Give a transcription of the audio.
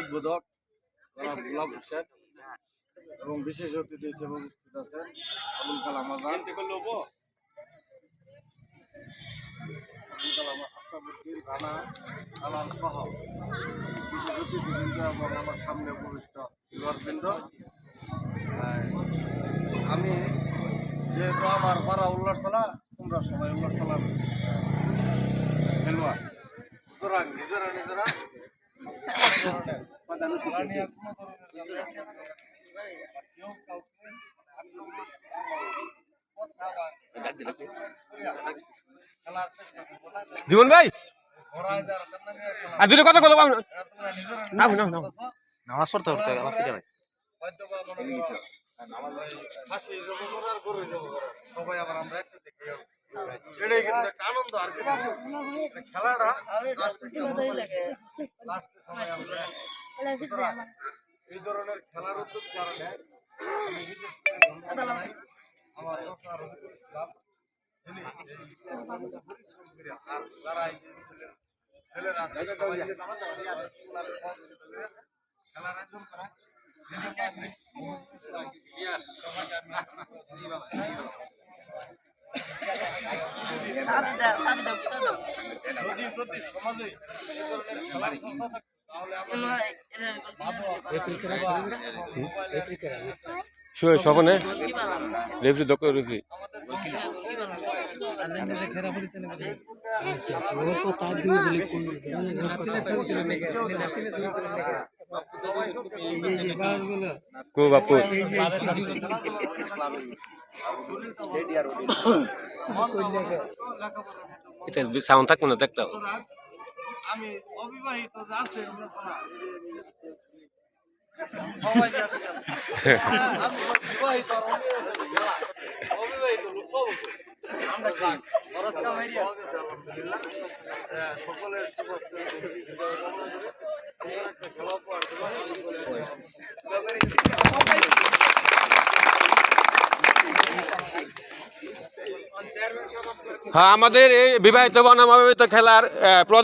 উদ্বোধক গোলাপ হোসেন এবং বিশেষ অতিথি হিসেবে উপস্থিত আছেন আবুল কালাম আজাদ, আশরাফুদ্দিন রানা আলাল সহ বিশেষ অতিথিবৃন্দ এবং আমার সামনে উপবিষ্ট খেলোয়াড়বৃন্দ। আমি যেহেতু আমার পাড়া উল্লারতলা, তোমরা সবাই উল্লারতলার খেলোয়াড়, সুতরাং নিজেরা নিজেরা জীবন ভাই আর দুটো কথা বলবো নামাজ পড়তে পড়তে সবাই আবার আমরা একটু দেখি, এটাই কিন্তু একটা আনন্দ। আর কিছু খেলাটা এই ধরনের খেলার উদ্যোগ যারা নেয় আমি বিশেষ করে ধন্যবাদ আমার ইসলাম, আর যারা ছেলেরা খেলার আয়োজন করা প্রতি সমাজে এই ধরনের খেলার সংস্থা থাকে তাহলে সপনে রেফরি দক্ষ রেফরি কো বাপু এটা সাউন্ড থাকবো না দেখতে আমি অবিবাহিত আছে বিবাহিত অবিবাহিত লোক সকলের হ্যাঁ আমাদের এই বিবাহিত বনাম অবিবাহিত খেলার